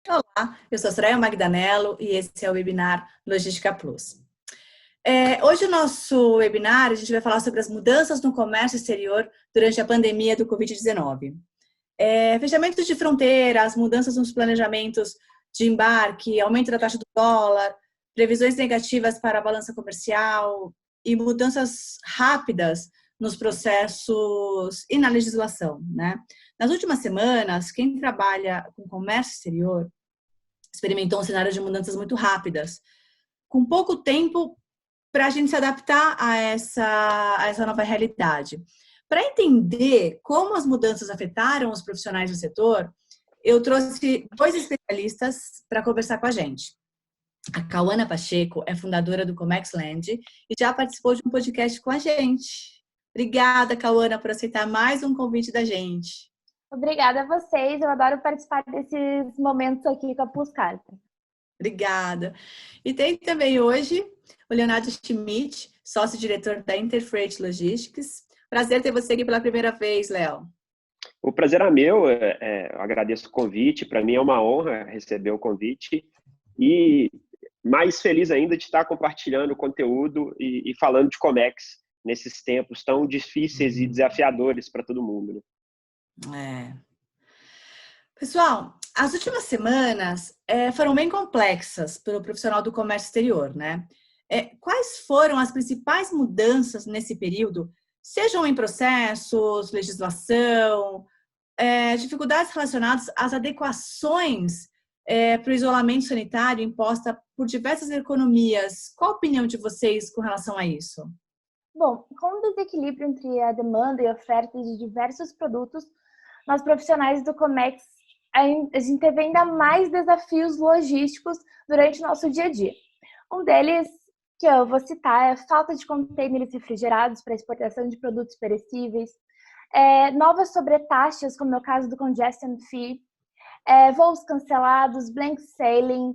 Olá, eu sou a Soraya Magdanello e esse é o webinar Logística Plus. Hoje o nosso webinar, a gente vai falar sobre as mudanças no comércio exterior durante a pandemia do Covid-19. Fechamento de fronteiras, mudanças nos planejamentos de embarque, aumento da taxa do dólar, previsões negativas para a balança comercial e mudanças rápidas nos processos e na legislação, né? Nas últimas semanas, quem trabalha com comércio exterior experimentou um cenário de mudanças muito rápidas, com pouco tempo para a gente se adaptar a essa nova realidade. Para entender como as mudanças afetaram os profissionais do setor, eu trouxe dois especialistas para conversar com a gente. A Cauana Pacheco é fundadora do Comexland e já participou de um podcast com a gente. Obrigada, Cauana, por aceitar mais um convite da gente. Obrigada a vocês, eu adoro participar desses momentos aqui com a Pluscarta. Obrigada. E tem também hoje o Leonardo Schmidt, sócio-diretor da Interfreight Logistics. Prazer ter você aqui pela primeira vez, Léo. O prazer é meu, eu agradeço o convite, para mim é uma honra receber o convite e mais feliz ainda de estar compartilhando o conteúdo e falando de Comex nesses tempos tão difíceis e desafiadores para todo mundo, né? Pessoal, as últimas semanas foram bem complexas para o profissional do comércio exterior, né? Quais foram as principais mudanças nesse período, sejam em processos, legislação, dificuldades relacionadas às adequações para o isolamento sanitário imposta por diversas economias? Qual a opinião de vocês com relação a isso? Bom, com o desequilíbrio entre a demanda e a oferta de diversos produtos, nós profissionais do Comex, a gente teve ainda mais desafios logísticos durante o nosso dia a dia. Um deles, que eu vou citar, é a falta de contêineres refrigerados para exportação de produtos perecíveis, novas sobretaxas, como é o caso do Congestion Fee, voos cancelados, blank sailing.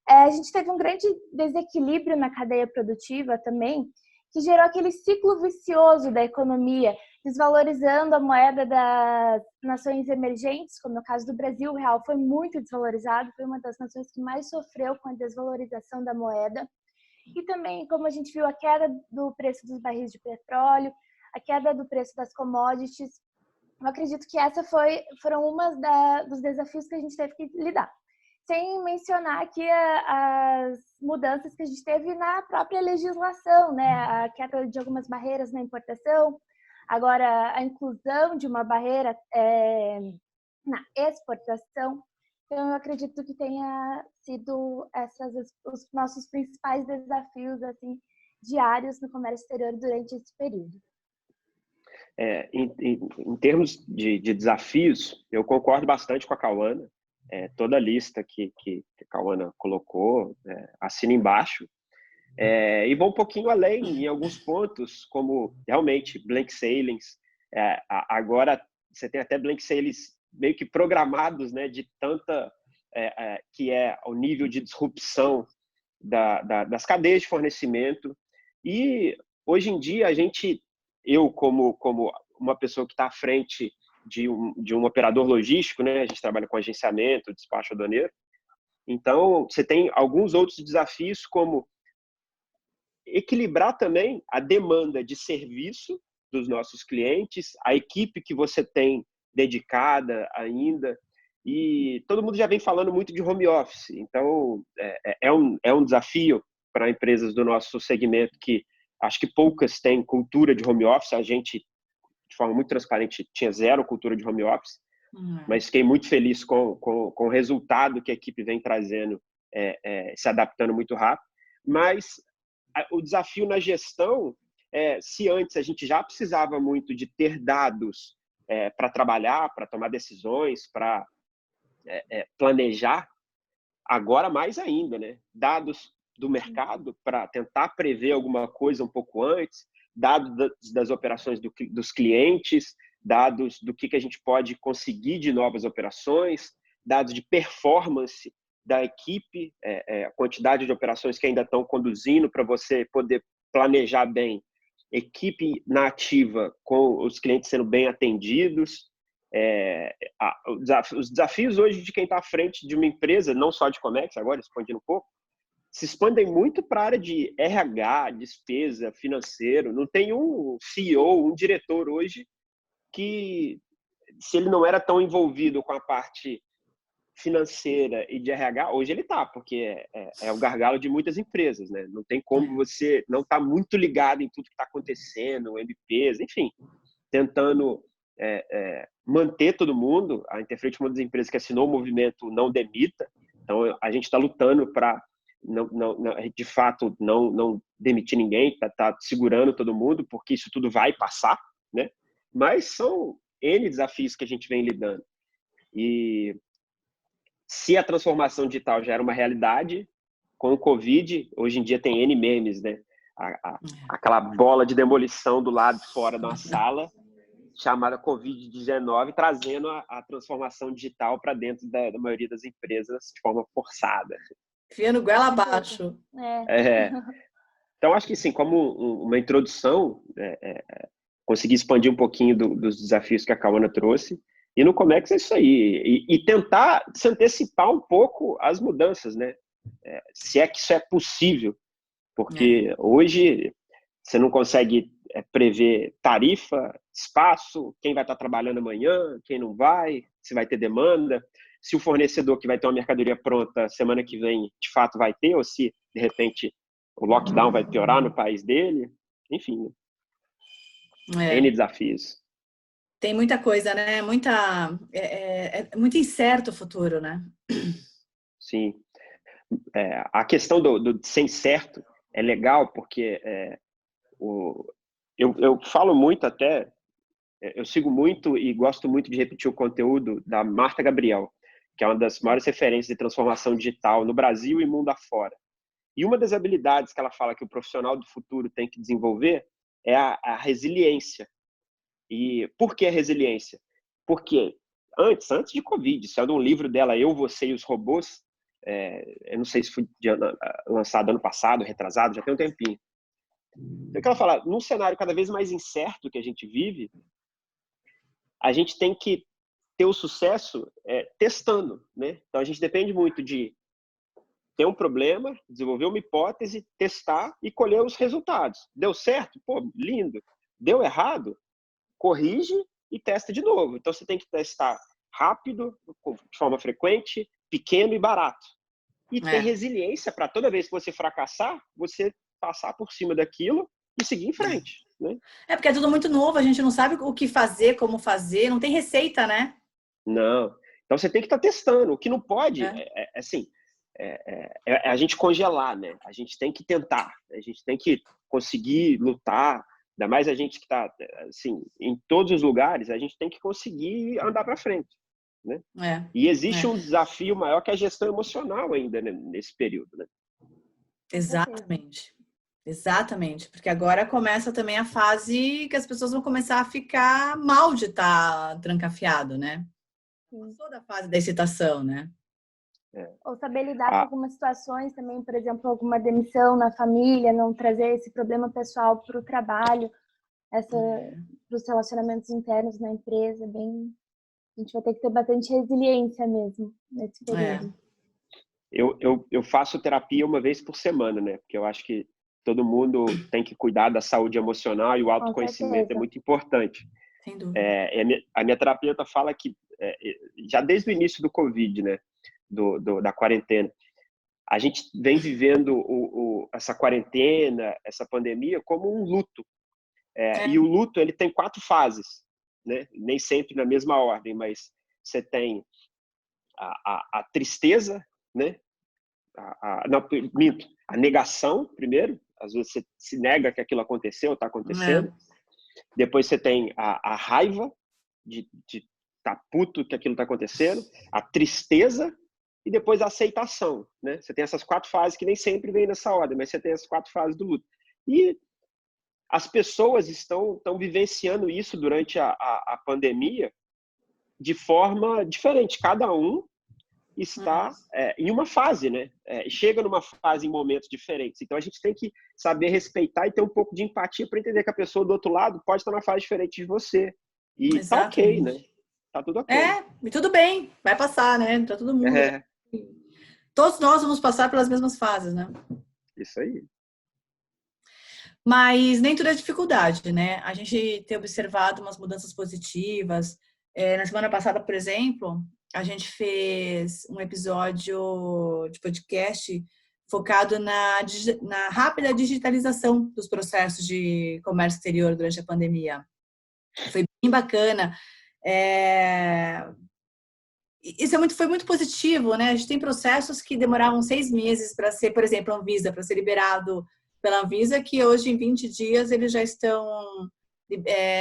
A gente teve um grande desequilíbrio na cadeia produtiva também, que gerou aquele ciclo vicioso da economia, desvalorizando a moeda das nações emergentes, como no caso do Brasil, o real foi muito desvalorizado, foi uma das nações que mais sofreu com a desvalorização da moeda. E também, como a gente viu, a queda do preço dos barris de petróleo, a queda do preço das commodities. Eu acredito que essa foram dos desafios que a gente teve que lidar. Sem mencionar aqui as mudanças que a gente teve na própria legislação, né? A queda de algumas barreiras na importação, agora a inclusão de uma barreira na exportação. Então, eu acredito que tenha sido os nossos principais desafios assim, diários no comércio exterior durante esse período. Em termos de desafios, eu concordo bastante com a Cauana. Toda a lista que a Cauana colocou, assina embaixo. E vou um pouquinho além em alguns pontos, como realmente blank sailings. Agora você tem até blank sailings meio que programados, né, de tanta que é o nível de disrupção das cadeias de fornecimento. E hoje em dia eu como uma pessoa que está à frente de um operador logístico, né, a gente trabalha com agenciamento, despacho aduaneiro. Então você tem alguns outros desafios, como equilibrar também a demanda de serviço dos nossos clientes, a equipe que você tem dedicada ainda, e todo mundo já vem falando muito de home office, então é um desafio para empresas do nosso segmento, que acho que poucas têm cultura de home office. A gente, de forma muito transparente, tinha zero cultura de home office, mas fiquei muito feliz com o resultado que a equipe vem trazendo, se adaptando muito rápido. Mas o desafio na gestão, se antes a gente já precisava muito de ter dados para trabalhar, para tomar decisões, para planejar, agora mais ainda, né? Dados do mercado para tentar prever alguma coisa um pouco antes, dados das operações dos clientes, dados do que a gente pode conseguir de novas operações, dados de performance da equipe, a quantidade de operações que ainda estão conduzindo, para você poder planejar bem, equipe na ativa com os clientes sendo bem atendidos. Os desafios hoje de quem está à frente de uma empresa, não só de Comex, agora expandindo um pouco, se expandem muito para a área de RH, despesa, financeiro. Não tem um CEO, um diretor hoje que, se ele não era tão envolvido com a parte financeira e de RH, hoje ele está, porque é o gargalo de muitas empresas, né? Não tem como você não estar muito ligado em tudo que está acontecendo, MPs, enfim, tentando manter todo mundo. A Interfleet é uma das empresas que assinou o movimento Não Demita, então a gente está lutando para de fato não demitir ninguém, tá segurando todo mundo, porque isso tudo vai passar, né? Mas são N desafios que a gente vem lidando. E se a transformação digital já era uma realidade, com o Covid, hoje em dia tem N memes, né? Aquela bola de demolição do lado de fora de uma sala, chamada Covid-19, trazendo a transformação digital para dentro da maioria das empresas de forma forçada. Enfiando goela abaixo. Então, acho que, sim, como uma introdução, conseguir expandir um pouquinho dos desafios que a Cauana trouxe. E no Comex é isso aí. E tentar se antecipar um pouco às mudanças, né? Se é que isso é possível. Porque hoje você não consegue prever tarifa, espaço, quem vai estar trabalhando amanhã, quem não vai, se vai ter demanda, se o fornecedor que vai ter uma mercadoria pronta semana que vem, de fato vai ter, ou se, de repente, o lockdown vai piorar no país dele. Enfim, N desafios. Tem muita coisa, né? É muito incerto o futuro, né? Sim. A questão do ser incerto é legal, porque eu falo muito até, eu sigo muito e gosto muito de repetir o conteúdo da Marta Gabriel, que é uma das maiores referências de transformação digital no Brasil e mundo afora. E uma das habilidades que ela fala que o profissional do futuro tem que desenvolver é a resiliência. E por que a resiliência? Porque antes de Covid, saiu de um livro dela, Eu, Você e os Robôs, eu não sei se foi lançado ano passado, retrasado, já tem um tempinho. Então, ela fala, num cenário cada vez mais incerto que a gente vive, a gente tem que ter o sucesso testando, né? Então, a gente depende muito de ter um problema, desenvolver uma hipótese, testar e colher os resultados. Deu certo? Pô, lindo. Deu errado? Corrige e testa de novo. Então, você tem que testar rápido, de forma frequente, pequeno e barato. E ter resiliência para toda vez que você fracassar, você passar por cima daquilo e seguir em frente, né? Porque é tudo muito novo, a gente não sabe o que fazer, como fazer, não tem receita, né? Não. Então, você tem que estar testando. O que não pode é a gente congelar, né? A gente tem que tentar, a gente tem que conseguir lutar. Ainda mais a gente que está assim, em todos os lugares, a gente tem que conseguir andar para frente, né? E existe um desafio maior que a gestão emocional ainda, né, nesse período, né? Exatamente. Exatamente, porque agora começa também a fase que as pessoas vão começar a ficar mal de estar trancafiado, né? Passou da fase da excitação, né? Ou saber lidar com algumas situações também, por exemplo, alguma demissão na família, não trazer esse problema pessoal para o trabalho, para os relacionamentos internos na empresa, a gente vai ter que ter bastante resiliência mesmo nesse período. Eu faço terapia uma vez por semana, né? Porque eu acho que todo mundo tem que cuidar da saúde emocional e o autoconhecimento é muito importante. Sem dúvida. A minha terapeuta fala que já desde o início do Covid, né? Da quarentena, a gente vem vivendo essa quarentena, essa pandemia como um luto. E o luto ele tem 4 fases, né? Nem sempre na mesma ordem, mas você tem a tristeza, né? A negação primeiro, às vezes você se nega que aquilo aconteceu, está acontecendo. Depois você tem a raiva de estar puto que aquilo está acontecendo, a tristeza e depois a aceitação, né? Você tem essas 4 fases que nem sempre vem nessa ordem, mas você tem as 4 fases do luto. E as pessoas estão vivenciando isso durante a pandemia de forma diferente. Cada um está em uma fase, né? Chega numa fase em momentos diferentes. Então, a gente tem que saber respeitar e ter um pouco de empatia para entender que a pessoa do outro lado pode estar numa fase diferente de você. E tá ok, né? tá tudo ok. E tudo bem, vai passar, né? Tá todo mundo. É, Todos nós vamos passar pelas mesmas fases, né? isso aí. Mas nem tudo é dificuldade, né? A gente tem observado umas mudanças positivas. Na semana passada, por exemplo, a gente fez um episódio de podcast focado na rápida digitalização dos processos de comércio exterior durante a pandemia. Foi bem bacana. Isso foi muito positivo, né? A gente tem processos que demoravam 6 meses para ser, por exemplo, Anvisa, para ser liberado pela Anvisa, que hoje, em 20 dias, eles já estão,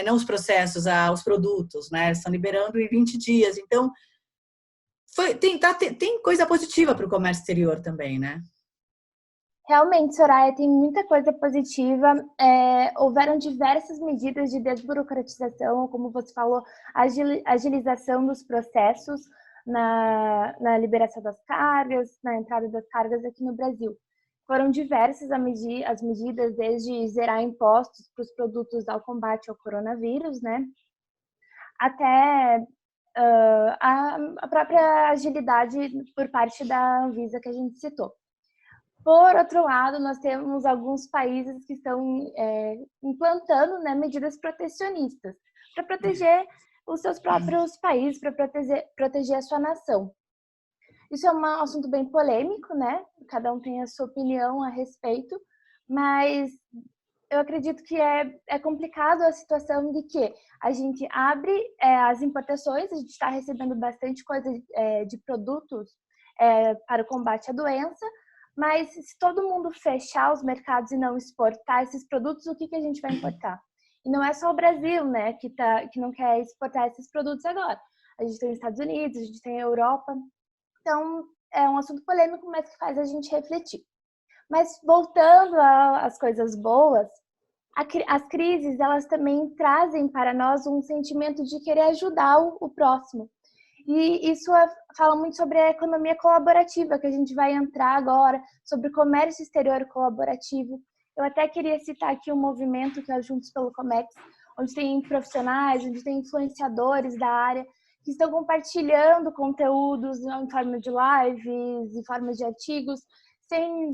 não os processos, os produtos, né? Eles estão liberando em 20 dias. Então, tem coisa positiva para o comércio exterior também, né? Realmente, Soraya, tem muita coisa positiva. Houveram diversas medidas de desburocratização, como você falou, agilização dos processos na liberação das cargas, na entrada das cargas aqui no Brasil. Foram diversas as medidas, desde zerar impostos para os produtos ao combate ao coronavírus, né? Até a própria agilidade por parte da Anvisa que a gente citou. Por outro lado, nós temos alguns países que estão implantando, né, medidas protecionistas para proteger os seus próprios países, para proteger a sua nação. Isso é um assunto bem polêmico, né? Cada um tem a sua opinião a respeito, mas eu acredito que é complicado a situação de que a gente abre as importações, a gente está recebendo bastante coisa de produtos para o combate à doença, mas se todo mundo fechar os mercados e não exportar esses produtos, o que a gente vai importar? E não é só o Brasil, né, que não quer exportar esses produtos agora. A gente tem os Estados Unidos, a gente tem a Europa. Então, é um assunto polêmico, mas que faz a gente refletir. Mas voltando às coisas boas, as crises, elas também trazem para nós um sentimento de querer ajudar o próximo. E isso fala muito sobre a economia colaborativa, que a gente vai entrar agora, sobre o comércio exterior colaborativo. Eu até queria citar aqui um movimento que é o Juntos pelo Comex, onde tem profissionais, onde tem influenciadores da área, que estão compartilhando conteúdos em forma de lives, em forma de artigos, sem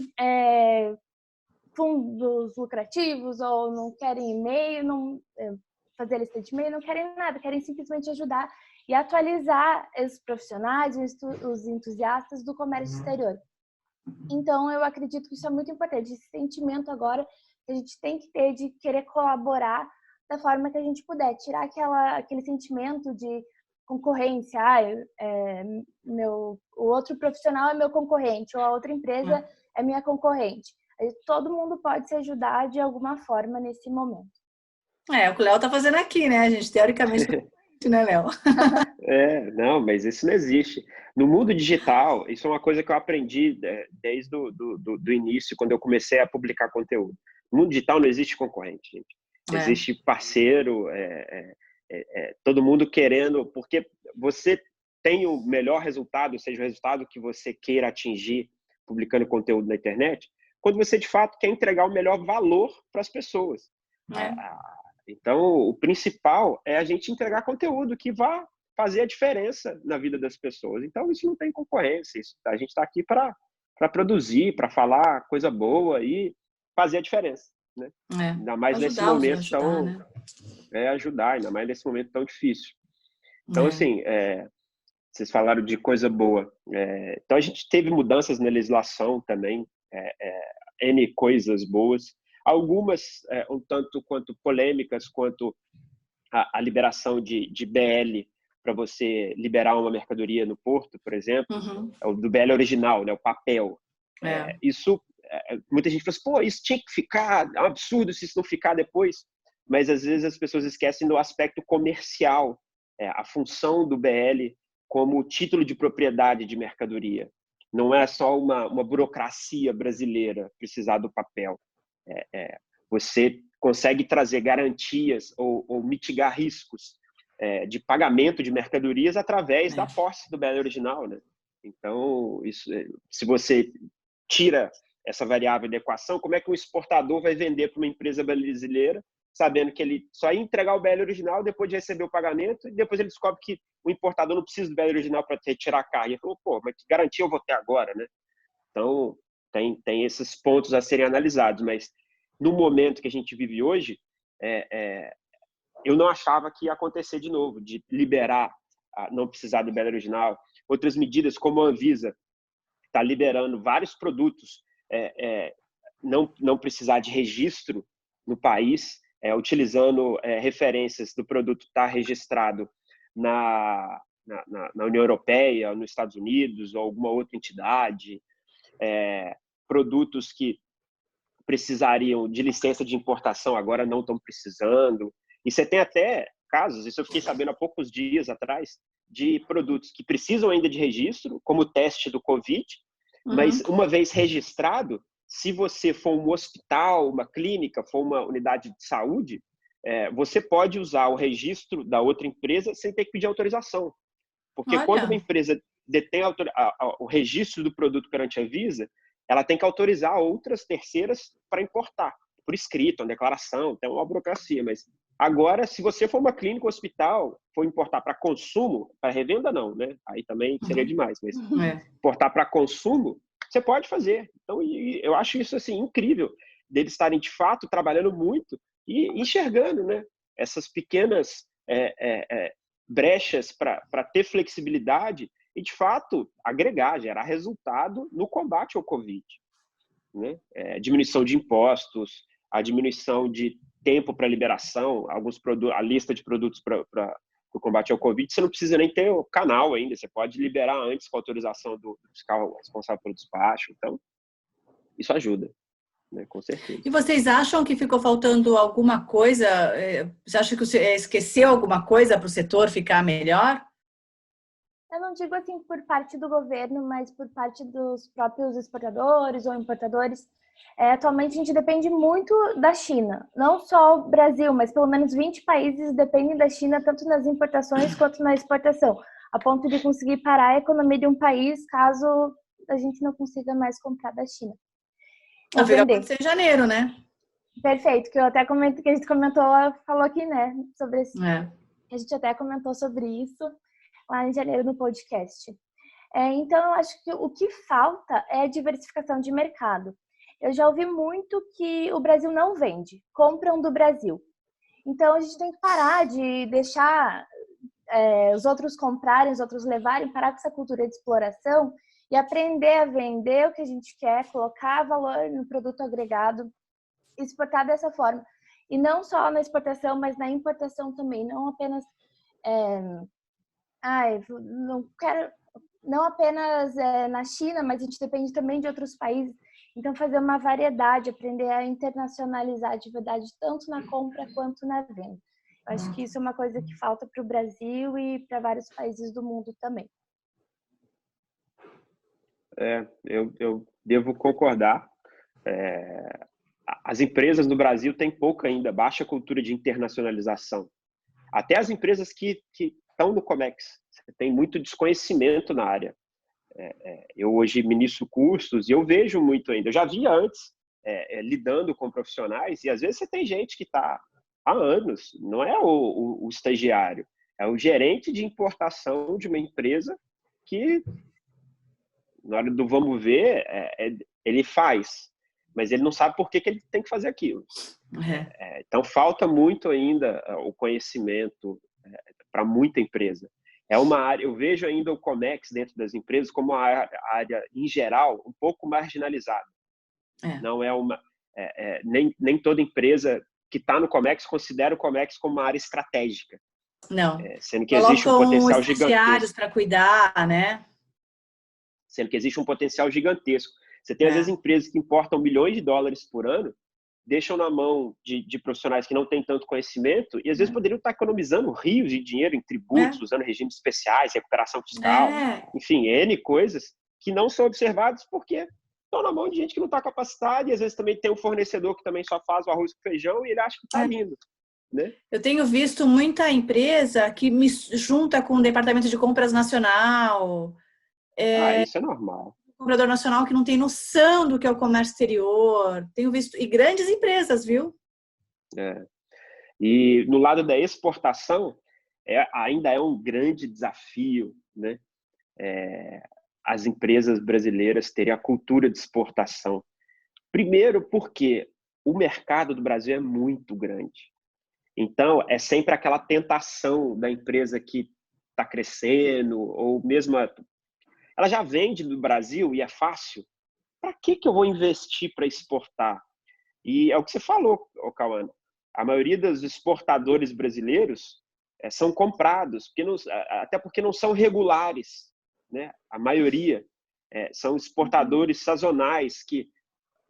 fundos lucrativos, ou não querem e-mail, não fazer lista de e-mail, não querem nada, querem simplesmente ajudar e atualizar os profissionais, os entusiastas do comércio exterior. Então, eu acredito que isso é muito importante, esse sentimento agora que a gente tem que ter de querer colaborar da forma que a gente puder, tirar aquele sentimento de concorrência, o outro profissional é meu concorrente, ou a outra empresa é minha concorrente. Todo mundo pode se ajudar de alguma forma nesse momento. É o que o Léo tá fazendo aqui, né, gente? Teoricamente, né, Léo? Não, mas isso não existe. No mundo digital, isso é uma coisa que eu aprendi desde do início, quando eu comecei a publicar conteúdo. No mundo digital não existe concorrente, gente. Existe parceiro, todo mundo querendo, porque você tem o melhor resultado, seja o resultado que você queira atingir publicando conteúdo na internet, quando você, de fato, quer entregar o melhor valor para as pessoas. Então, o principal é a gente entregar conteúdo que vá fazer a diferença na vida das pessoas. Então, isso não tem concorrência. A gente está aqui para produzir, para falar coisa boa e fazer a diferença. Né? Ainda mais nesse momento ajudar, ainda mais nesse momento tão difícil. Então, assim, vocês falaram de coisa boa. Então, a gente teve mudanças na legislação também, N coisas boas. Algumas um tanto quanto polêmicas, quanto a liberação de BL para você liberar uma mercadoria no porto, por exemplo, do BL original, né, o papel. Isso, muita gente fala assim, pô, isso tinha que ficar, é um absurdo se isso não ficar depois, mas às vezes as pessoas esquecem do aspecto comercial, a função do BL como título de propriedade de mercadoria. Não é só uma burocracia brasileira precisar do papel. Você consegue trazer garantias ou mitigar riscos de pagamento de mercadorias através da posse do BL original, né? Então, se você tira essa variável da equação, como é que um exportador vai vender para uma empresa brasileira sabendo que ele só ia entregar o BL original depois de receber o pagamento, e depois ele descobre que o importador não precisa do BL original para retirar a carga. Ele falou, pô, mas que garantia eu vou ter agora, né? Então, tem esses pontos a serem analisados, mas no momento que a gente vive hoje, eu não achava que ia acontecer de novo, de liberar, não precisar do BL original. Outras medidas, como a Anvisa está liberando vários produtos, não precisar de registro no país, utilizando referências do produto estar registrado na União Europeia, nos Estados Unidos ou alguma outra entidade, produtos que precisariam de licença de importação agora não estão precisando. E você tem até casos, isso eu fiquei sabendo há poucos dias atrás, de produtos que precisam ainda de registro, como o teste do Covid, mas uma vez registrado, se você for um hospital, uma clínica, for uma unidade de saúde, você pode usar o registro da outra empresa sem ter que pedir autorização. Porque quando uma empresa detém o registro do produto perante a Anvisa, ela tem que autorizar outras terceiras para importar, por escrito, uma declaração, tem uma burocracia. Mas agora, se você for uma clínica ou hospital, for importar para consumo, para revenda não, né? Aí também seria demais, mas importar para consumo, você pode fazer. Então, eu acho isso assim incrível, deles estarem de fato trabalhando muito e enxergando, né, essas pequenas brechas para ter flexibilidade e, de fato, agregar, gerar resultado no combate ao Covid. Né? Diminuição de impostos, a diminuição de tempo para liberação, a lista de produtos para o combate ao Covid, você não precisa nem ter o canal ainda, você pode liberar antes com a autorização do fiscal responsável pelo despacho. Então, isso ajuda, né? Com certeza. E vocês acham que ficou faltando alguma coisa? Você acha que esqueceu alguma coisa para o setor ficar melhor? Eu não digo assim por parte do governo, mas por parte dos próprios exportadores ou importadores. Atualmente a gente depende muito da China. Não só o Brasil, mas pelo menos 20 países dependem da China, tanto nas importações quanto na exportação, a ponto de conseguir parar a economia de um país caso a gente não consiga mais comprar da China. Fica acontecer em janeiro, né? Perfeito, que eu até comento, que a gente falou aqui, né, sobre isso. A gente até comentou sobre isso lá em janeiro no podcast. Então, eu acho que o que falta é diversificação de mercado. Eu já ouvi muito que o Brasil não vende, compram do Brasil. Então, a gente tem que parar de deixar os outros comprarem, os outros levarem, parar com essa cultura de exploração e aprender a vender o que a gente quer, colocar valor no produto agregado, exportar dessa forma. E não só na exportação, mas na importação também, não apenas... não apenas na China, mas a gente depende também de outros países. Então, fazer uma variedade, aprender a internacionalizar de verdade, tanto na compra quanto na venda. Eu acho que isso é uma coisa que falta para o Brasil e para vários países do mundo também. Eu devo concordar. As empresas no Brasil têm pouca ainda, baixa cultura de internacionalização. Até as empresas que estão no Comex, tem muito desconhecimento na área. Eu hoje ministro cursos e eu vejo muito ainda. Eu já via antes, lidando com profissionais, e às vezes você tem gente que está há anos, não é o estagiário, é o gerente de importação de uma empresa que, na hora do vamos ver, ele faz, mas ele não sabe por que ele tem que fazer aquilo. Então, falta muito ainda o conhecimento para muita empresa. É uma área, eu vejo ainda o Comex dentro das empresas como uma área, em geral, um pouco marginalizada. Não é uma... nem toda empresa que está no Comex considera o Comex como uma área estratégica. Não. Sendo que existe um potencial gigantesco para cuidar, né? Sendo que existe um potencial gigantesco. Você tem, às vezes, empresas que importam milhões de dólares por ano, deixam na mão de profissionais que não têm tanto conhecimento e, às vezes, poderiam estar economizando rios de dinheiro em tributos, usando regimes especiais, recuperação fiscal, enfim, N coisas que não são observadas porque estão na mão de gente que não está capacitada e, às vezes, também tem um fornecedor que também só faz o arroz com feijão e ele acha que está lindo. Né? Eu tenho visto muita empresa que me junta com o departamento de compras nacional. Isso é normal. Comprador nacional que não tem noção do que é o comércio exterior. Tenho visto, e grandes empresas, viu? E no lado da exportação, ainda é um grande desafio, né? As empresas brasileiras terem a cultura de exportação. Primeiro, porque o mercado do Brasil é muito grande. Então, é sempre aquela tentação da empresa que está crescendo, ou mesmo ela já vende do Brasil e é fácil. Para que eu vou investir para exportar? E é o que você falou, Cauã. A maioria dos exportadores brasileiros são comprados, até porque não são regulares, né? A maioria são exportadores sazonais que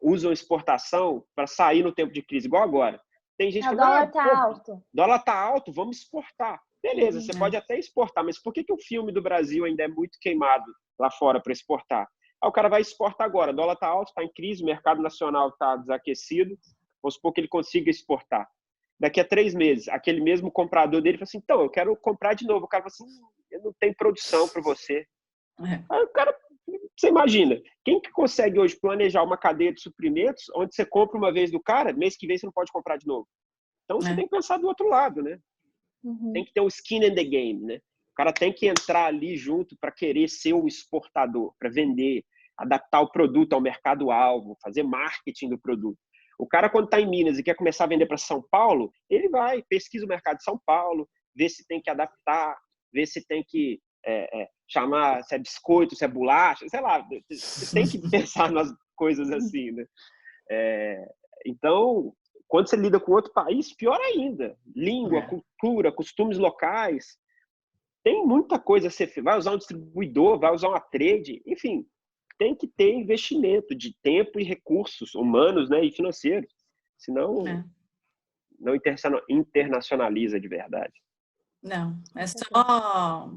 usam exportação para sair no tempo de crise, igual agora. Tem gente que o dólar está alto. O dólar está alto, vamos exportar. Beleza, você pode até exportar, mas por que o filme do Brasil ainda é muito queimado lá fora para exportar? O cara vai exportar agora, o dólar está alto, está em crise, o mercado nacional está desaquecido, vamos supor que ele consiga exportar. Daqui a 3 meses, aquele mesmo comprador dele fala assim, então, eu quero comprar de novo. O cara fala assim, eu não tenho produção para você. Aí o cara, você imagina, quem que consegue hoje planejar uma cadeia de suprimentos onde você compra uma vez do cara, mês que vem você não pode comprar de novo? Então você tem que pensar do outro lado, né? Tem que ter um skin in the game, né? O cara tem que entrar ali junto para querer ser o exportador, para vender, adaptar o produto ao mercado-alvo, fazer marketing do produto. O cara, quando está em Minas e quer começar a vender para São Paulo, ele vai, pesquisa o mercado de São Paulo, vê se tem que adaptar, vê se tem que chamar se é biscoito, se é bolacha, sei lá. Você tem que pensar nas coisas assim, né? Então, quando você lida com outro país, pior ainda. Língua, cultura, costumes locais. Tem muita coisa a ser feita. Vai usar um distribuidor, vai usar uma trade, enfim. Tem que ter investimento de tempo e recursos humanos, né, e financeiros. Senão, não internacionaliza de verdade. Não, é só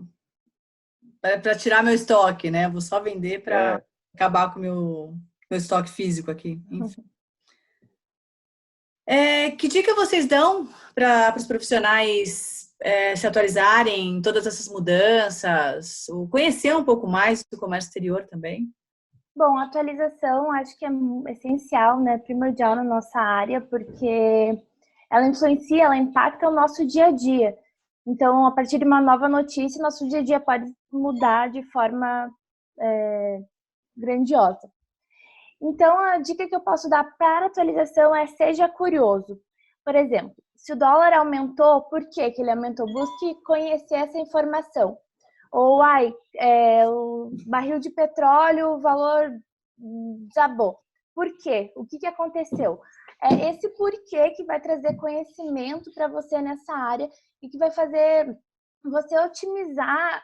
para tirar meu estoque, né? Vou só vender para acabar com meu estoque físico aqui. Enfim. Que dica vocês dão para os profissionais se atualizarem em todas essas mudanças, ou conhecer um pouco mais do comércio exterior também? Bom, a atualização acho que é essencial, né, primordial na nossa área, porque ela influencia, ela impacta o nosso dia a dia. Então, a partir de uma nova notícia, nosso dia a dia pode mudar de forma grandiosa. Então, a dica que eu posso dar para a atualização é seja curioso. Por exemplo, se o dólar aumentou, por que ele aumentou? Busque conhecer essa informação. Ou, o barril de petróleo, o valor desabou. Por quê? O que aconteceu? É esse porquê que vai trazer conhecimento para você nessa área e que vai fazer você otimizar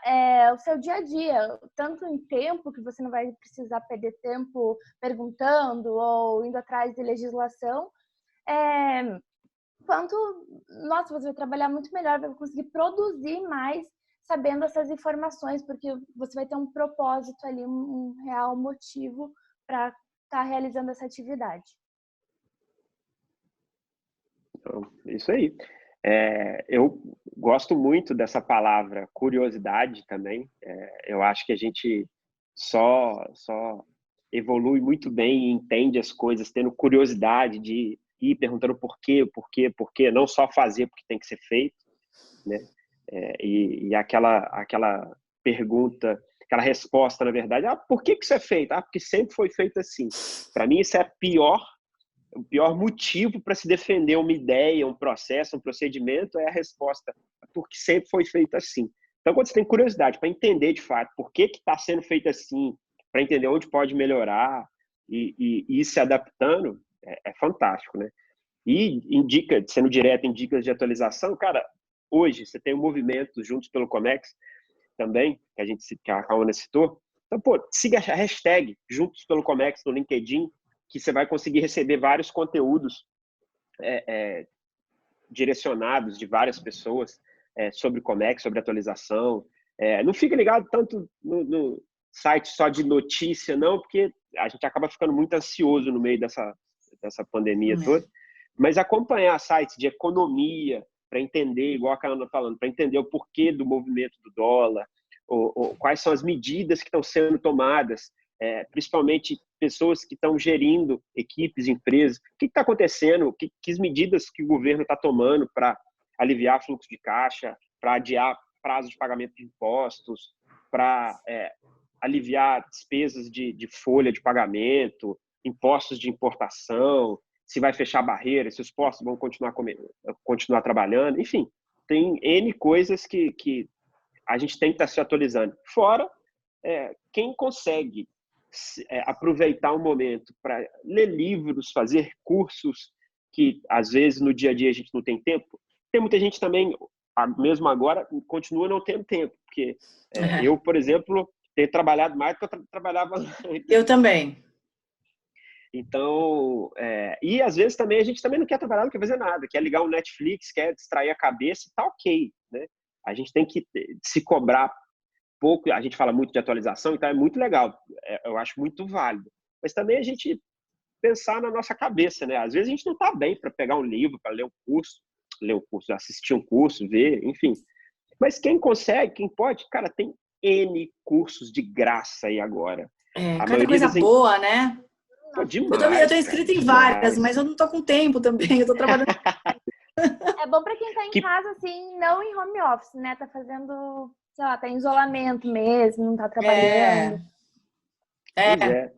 o seu dia a dia, tanto em tempo, que você não vai precisar perder tempo perguntando ou indo atrás de legislação, quanto, nossa, você vai trabalhar muito melhor, vai conseguir produzir mais sabendo essas informações, porque você vai ter um propósito ali, um real motivo para estar realizando essa atividade. Então, isso aí. Eu gosto muito dessa palavra curiosidade também. Eu acho que a gente só evolui muito bem e entende as coisas tendo curiosidade de ir perguntando por quê, não só fazer porque tem que ser feito, né? E aquela pergunta, aquela resposta, na verdade, por que isso é feito? Porque sempre foi feito assim. Para mim, isso é o pior motivo para se defender uma ideia, um processo, um procedimento é a resposta, porque sempre foi feito assim. Então, quando você tem curiosidade para entender de fato por que está sendo feito assim, para entender onde pode melhorar e ir se adaptando, é fantástico, né? E sendo direto em dicas de atualização, cara, hoje você tem um movimento Juntos pelo Comex também, que a Cauã citou. Então, siga a hashtag Juntos pelo Comex no LinkedIn, que você vai conseguir receber vários conteúdos direcionados de várias pessoas sobre Comex, sobre atualização. Não fica ligado tanto no site só de notícia, não, porque a gente acaba ficando muito ansioso no meio dessa pandemia toda. Mas acompanhar sites de economia, para entender, igual a Carolina falando, para entender o porquê do movimento do dólar, ou quais são as medidas que estão sendo tomadas principalmente pessoas que estão gerindo equipes, empresas. O que está acontecendo? Que medidas que o governo está tomando para aliviar fluxo de caixa, para adiar prazo de pagamento de impostos, para aliviar despesas de folha de pagamento, impostos de importação, se vai fechar barreira, se os postos vão continuar trabalhando, enfim, tem N coisas que a gente tem que estar se atualizando. Fora, quem consegue aproveitar um momento para ler livros, fazer cursos, que às vezes no dia a dia a gente não tem tempo. Tem muita gente também, mesmo agora, continua não tendo tempo, porque eu, por exemplo, tenho trabalhado mais do que eu trabalhava antes. Eu também. Então, e às vezes também a gente também não quer trabalhar, não quer fazer nada, quer ligar um Netflix, quer distrair a cabeça, tá ok, né? A gente tem que se cobrar pouco, a gente fala muito de atualização, então é muito legal, eu acho muito válido. Mas também a gente pensar na nossa cabeça, né? Às vezes a gente não está bem para pegar um livro, para ler um curso, assistir um curso, ver, enfim. Mas quem consegue, quem pode, cara, tem N cursos de graça aí agora. Cada coisa boa, né? Pô, demais, eu tô inscrita em várias, mas eu não tô com tempo também, eu tô trabalhando. É bom para quem tá em casa, assim, não em home office, né? Tá fazendo, sei lá, tá em isolamento mesmo, não tá trabalhando. Pois é.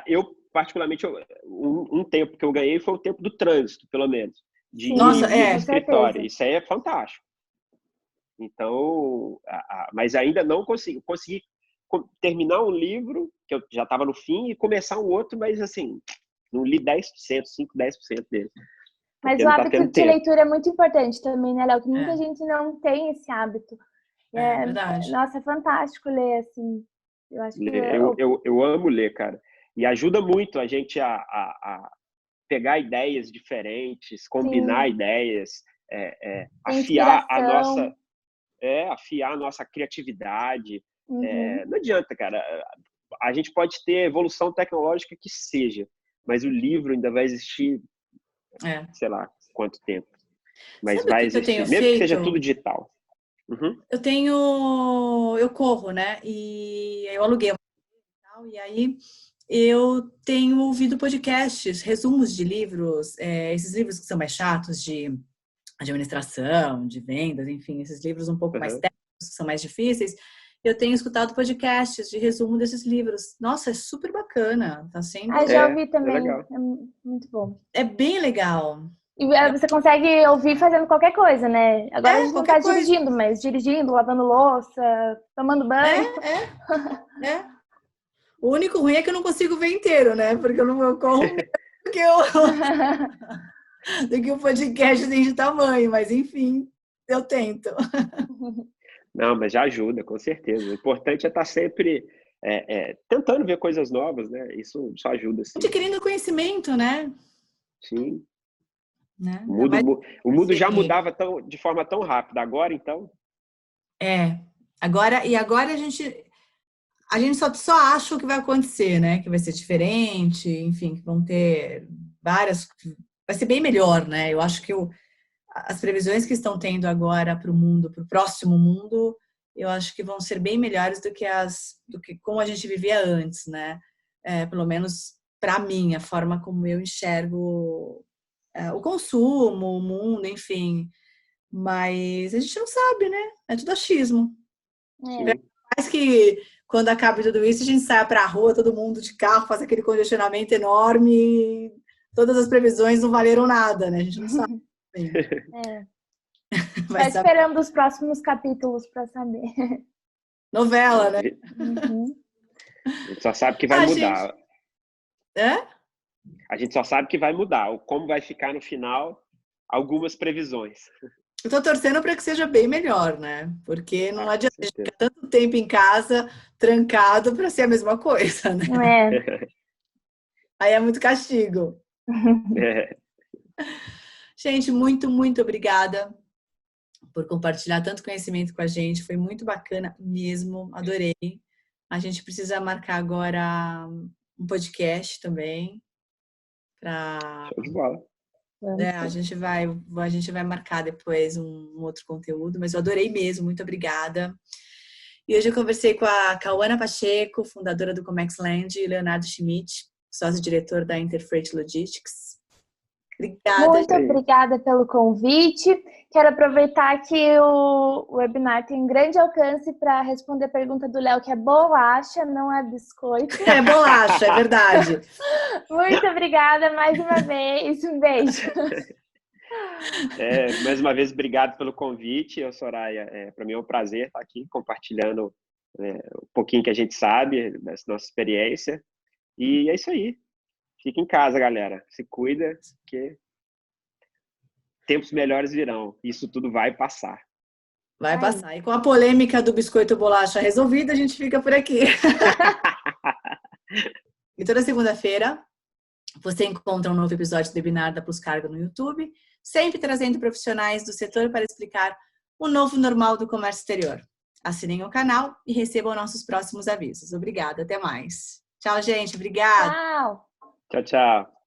Eu, particularmente, um tempo que eu ganhei foi o tempo do trânsito, pelo menos. De ir do escritório. Isso aí é fantástico. Então, mas ainda não consegui terminar um livro, que eu já estava no fim, e começar um outro, mas assim, não li 10%, 5%, 10% dele. Mas o hábito de leitura é muito importante também, né, Léo? Que muita gente não tem esse hábito. Verdade. Nossa, é fantástico ler, assim. Eu acho que eu amo ler, cara. E ajuda muito a gente a pegar ideias diferentes, combinar ideias, afiar a nossa criatividade. Não adianta, cara. A gente pode ter evolução tecnológica que seja, mas o livro ainda vai existir, sei lá quanto tempo. Mas vai existir, mesmo que seja tudo digital. Uhum. Eu corro, né? E eu aluguei e aí eu tenho ouvido podcasts, resumos de livros, esses livros que são mais chatos de administração, de vendas, enfim, esses livros um pouco mais técnicos, que são mais difíceis. Eu tenho escutado podcasts de resumo desses livros. Nossa, é super bacana. Tá sendo... já ouvi também. Legal. É muito bom. É bem legal. E você consegue ouvir fazendo qualquer coisa, né? Agora a gente não tá dirigindo, mas dirigindo, lavando louça, tomando banho. O único ruim é que eu não consigo ver inteiro, né? Porque eu corro do que o podcast tem de tamanho, mas enfim, eu tento. Não, mas já ajuda, com certeza. O importante é estar sempre tentando ver coisas novas, né? Isso só ajuda. Sim. Adquirindo conhecimento, né? Sim. Né? O mundo já mudava de forma tão rápida. Agora, então... Agora a gente só acha o que vai acontecer, né? Que vai ser diferente, enfim, que vão ter várias... Vai ser bem melhor, né? Eu acho que as previsões que estão tendo agora para o mundo, para o próximo mundo, eu acho que vão ser bem melhores do que como a gente vivia antes, né? Pelo menos para mim, a forma como eu enxergo o consumo, o mundo, enfim. Mas a gente não sabe, né? É tudo achismo. Mais que quando acaba tudo isso, a gente sai para a rua, todo mundo de carro, faz aquele congestionamento enorme e todas as previsões não valeram nada, né? A gente não sabe. Vai esperando os próximos capítulos para saber. Novela, né? A gente só sabe que vai mudar. A gente só sabe que vai mudar. Como vai ficar no final, algumas previsões. Eu tô torcendo para que seja bem melhor, né? Porque não adianta ficar tanto tempo em casa, trancado, para ser a mesma coisa, né? Aí é muito castigo. Gente, muito, muito obrigada por compartilhar tanto conhecimento com a gente. Foi muito bacana mesmo, adorei. A gente precisa marcar agora um podcast também. Show de bola. A gente vai marcar depois um outro conteúdo, mas eu adorei mesmo, muito obrigada. E hoje eu conversei com a Cauana Pacheco, fundadora do Comexland, e Leonardo Schmidt, sócio-diretor da Interfreight Logistics. Obrigada. Muito obrigada pelo convite. Quero aproveitar que o webinar tem grande alcance para responder a pergunta do Léo, que é bolacha, não é biscoito. É bolacha, é verdade. Muito obrigada mais uma vez. Um beijo. Mais uma vez, obrigado pelo convite, Soraya. Para mim é um prazer estar aqui compartilhando um pouquinho que a gente sabe da nossa experiência. E é isso aí. Fica em casa, galera. Se cuida, que tempos melhores virão. Isso tudo vai passar. Vai passar. E com a polêmica do biscoito bolacha resolvida, a gente fica por aqui. E toda segunda-feira você encontra um novo episódio do webinar da Plus Cargo no YouTube, sempre trazendo profissionais do setor para explicar o novo normal do comércio exterior. Assinem o canal e recebam nossos próximos avisos. Obrigada, até mais. Tchau, gente. Obrigada. Tchau. Tchau, tchau.